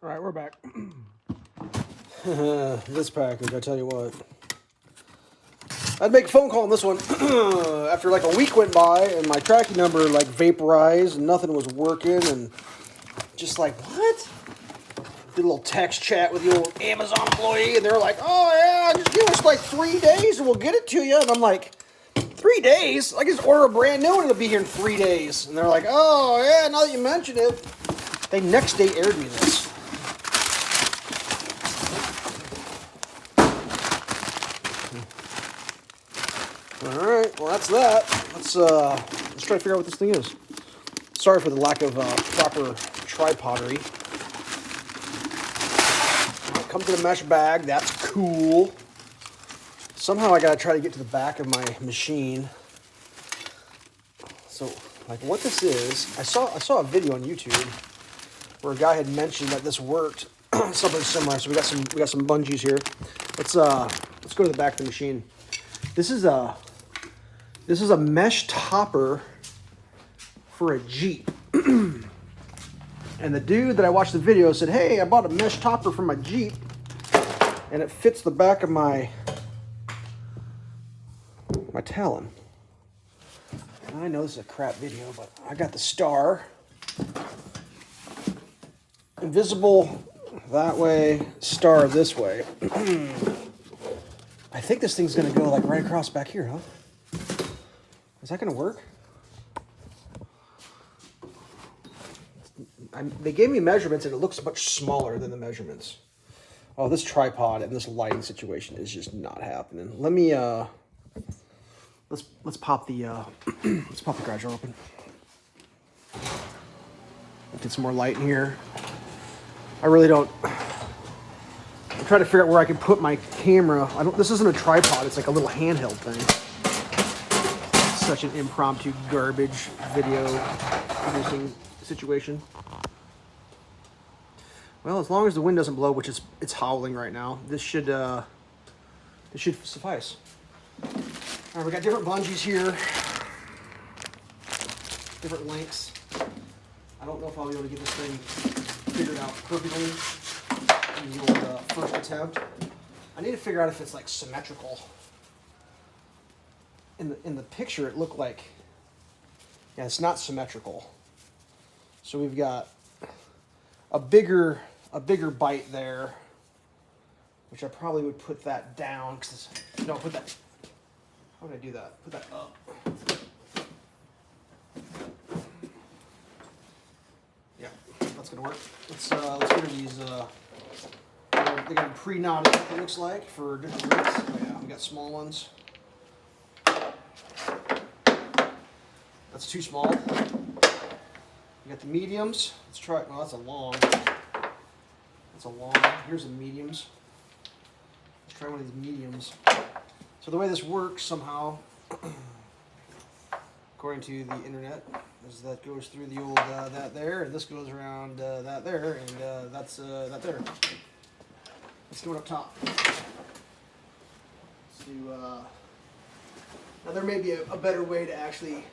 All right, we're back. This package, I tell you what. I'd make a phone call on this one after like a week went by and my tracking number like vaporized and nothing was working and just like, what? Did a little text chat with the old Amazon employee and they're like, oh yeah, just give us like 3 days and we'll get it to you. And I'm like, 3 days? I can just order a brand new one and it'll be here in 3 days. And they're like, oh yeah, now that you mention it. They next day aired me this. Alright, well that's that. Let's try to figure out what this thing is. Sorry for the lack of proper tripodry. It comes in a mesh bag, that's cool. Somehow I gotta try to get to the back of my machine. So, like what this is, I saw a video on YouTube where a guy had mentioned that this worked, something similar. So we got some bungees here. Let's go to the back of the machine. This is a mesh topper for a Jeep. And the dude that I watched the video said, hey, I bought a mesh topper for my Jeep and it fits the back of my Talon. I know this is a crap video, but I got the star. Invisible that way, star this way. I think this thing's gonna go like right across back here, huh? Is that gonna work? They gave me measurements and it looks much smaller than the measurements. Oh, this tripod and this lighting situation is just not happening. Let me let's pop the let's pop the garage door open. Get some more light in here. I really don't. I'm trying to figure out where I can put my camera. This isn't a tripod. It's like a little handheld thing. It's such an impromptu garbage video producing situation. Well, as long as the wind doesn't blow, which it's howling right now, this should suffice. All right, we got different bungees here, different lengths. I don't know if I'll be able to get this thing figured out perfectly in the old first attempt. I need to figure out if it's like symmetrical. In the picture, it looked like, yeah, it's not symmetrical. So we've got a bigger bite there, which I probably would put that down because no, put that. How would I do that? Put that up. Yeah, that's gonna work. Let's get rid of these. They got them pre-knotted. It looks like for different widths. Oh yeah, we got small ones. That's too small. We got the mediums. Let's try. Well, that's a long. That's a long. Here's the mediums. Let's try one of these mediums. So the way this works somehow, according to the internet, is that goes through the old that there, and this goes around that there, and that's that there. Let's do it up top. Let's do. Now there may be a better way to actually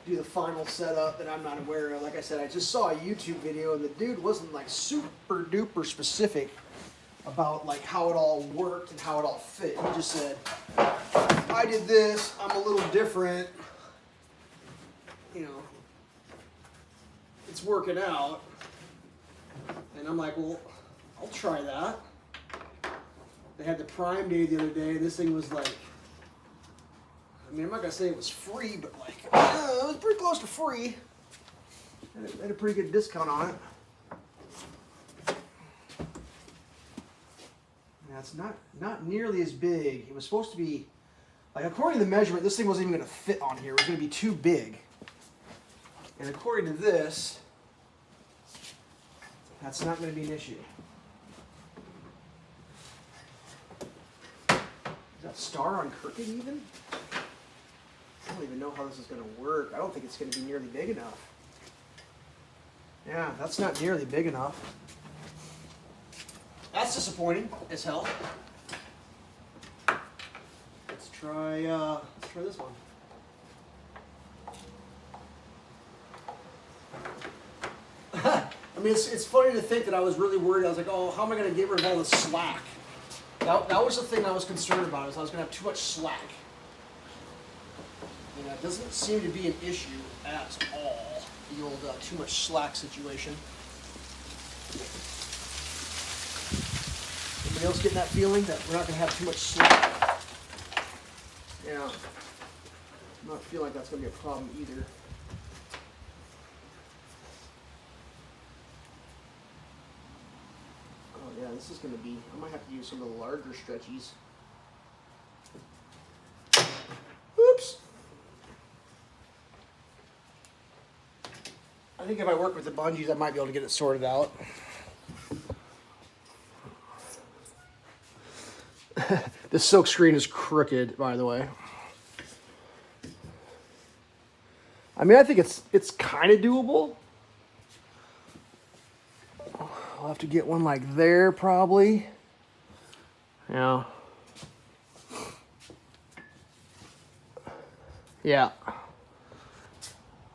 do the final setup that I'm not aware of. Like I said, I just saw a YouTube video, and the dude wasn't like super duper specific about like how it all worked and how it all fit. He just said, I did this, I'm a little different, you know, it's working out. And I'm like, well, I'll try that. They had the Prime Day the other day. This thing was like, I mean, I'm not gonna say it was free, but like, it was pretty close to free. And it had a pretty good discount on it. Yeah, it's not nearly as big. It was supposed to be, like according to the measurement, this thing wasn't even gonna fit on here. It was gonna be too big. And according to this, that's not gonna be an issue. Is that star on crooked even? I don't even know how this is gonna work. I don't think it's gonna be nearly big enough. Yeah, that's not nearly big enough. That's disappointing as hell. Let's try this one. I mean, it's funny to think that I was really worried. I was like, oh, how am I going to get rid of all the slack? That was the thing I was concerned about, is I was going to have too much slack. And that doesn't seem to be an issue at all, the old too much slack situation. Anybody else getting that feeling that we're not going to have too much slack? Yeah. I'm not feeling like that's going to be a problem either. Oh yeah, this is going to be, I might have to use some of the larger stretchies. Oops. I think if I work with the bungees, I might be able to get it sorted out. This silk screen is crooked, by the way. I mean, I think it's kind of doable. I'll have to get one like there, probably. Yeah. Yeah.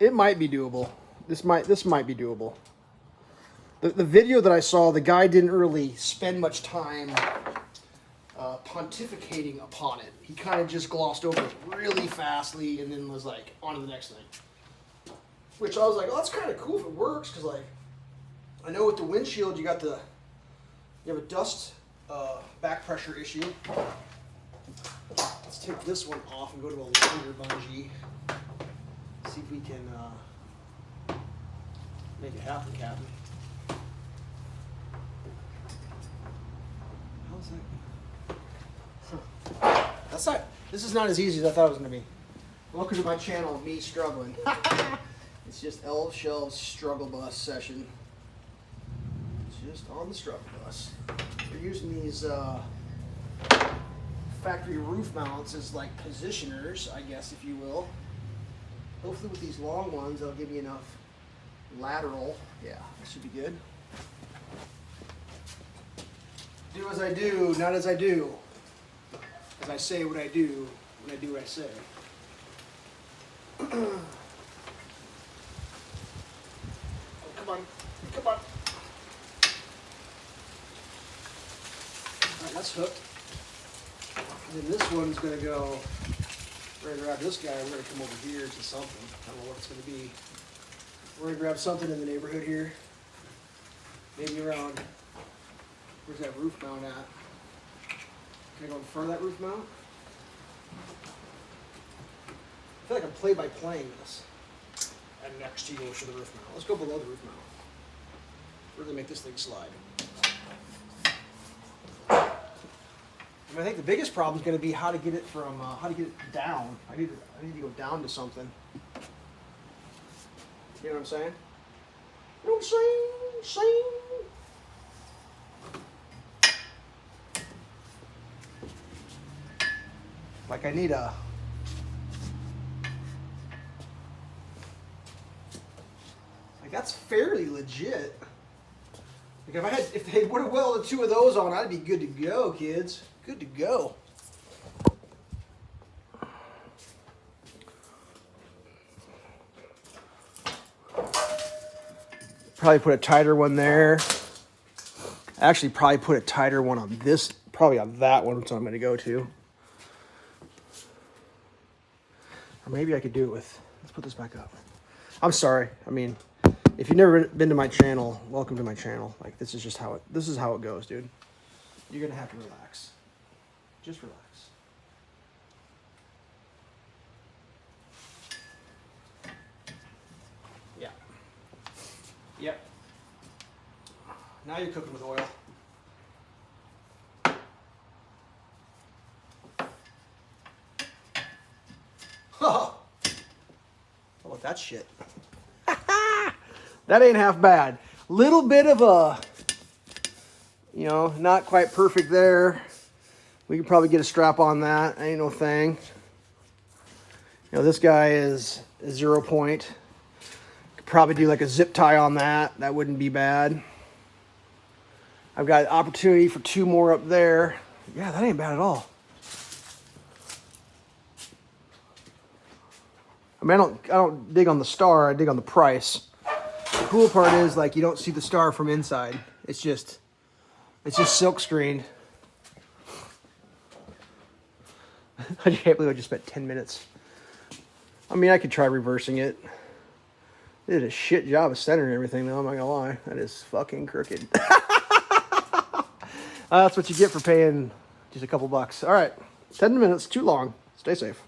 It might be doable. This might be doable. The video that I saw, the guy didn't really spend much time pontificating upon it. He kind of just glossed over it really fastly and then was like, on to the next thing. Which I was like, oh, that's kind of cool if it works, because like, I know with the windshield you have a dust back pressure issue. Let's take this one off and go to a longer bungee. See if we can make it happen, Captain. How's that? Huh. That's not. This is not as easy as I thought it was going to be. Welcome to my channel, me struggling. It's just Elf Shelves struggle bus session. Just on the struggle bus. We're using these factory roof mounts as like positioners, I guess, if you will. Hopefully with these long ones, they'll give me enough lateral. Yeah, that should be good. Do as I do, not as I do. As I say what I do, when I do what I say. Oh, come on. Come on. Alright, that's hooked. And then this one's going to go, we're going to grab this guy, we're going to come over here to something. I don't know what it's going to be. We're going to grab something in the neighborhood here. Maybe around, where's that roof mount at? Can I go in front of that roof mount? I feel like I'm play-by-playing this. And next to you for the roof mount. Let's go below the roof mount. Really make this thing slide. I mean, I think the biggest problem is going to be how to get it from how to get it down. I need to go down to something. You know what I'm saying? You know what I'm saying? Like I need a. Like that's fairly legit. Like if they would have welded two of those on, I'd be good to go, kids. Good to go. Probably put a tighter one there. Actually, probably put a tighter one on this. Probably on that one, which I'm going to go to. Or maybe I could do it with. Let's put this back up. I'm sorry. I mean, if you've never been to my channel, welcome to my channel. Like this is just how it goes, dude. You're gonna have to relax. Just relax. Yeah. Yep. Now you're cooking with oil. How about that shit? That ain't half bad. Little bit of a, you know, not quite perfect there. We could probably get a strap on that. Ain't no thing. You know, this guy is a 0 point. Could probably do like a zip tie on that. That wouldn't be bad. I've got opportunity for 2 more up there. Yeah, that ain't bad at all. I mean, I don't dig on the star. I dig on the price. cool part is like you don't see the star from inside. It's just silk screened. I can't believe I just spent 10 minutes. I mean, I could try reversing it. It did a shit job of centering everything, though. I'm not gonna lie. That is fucking crooked. That's what you get for paying just a couple bucks. All right, 10 minutes, too long. Stay safe.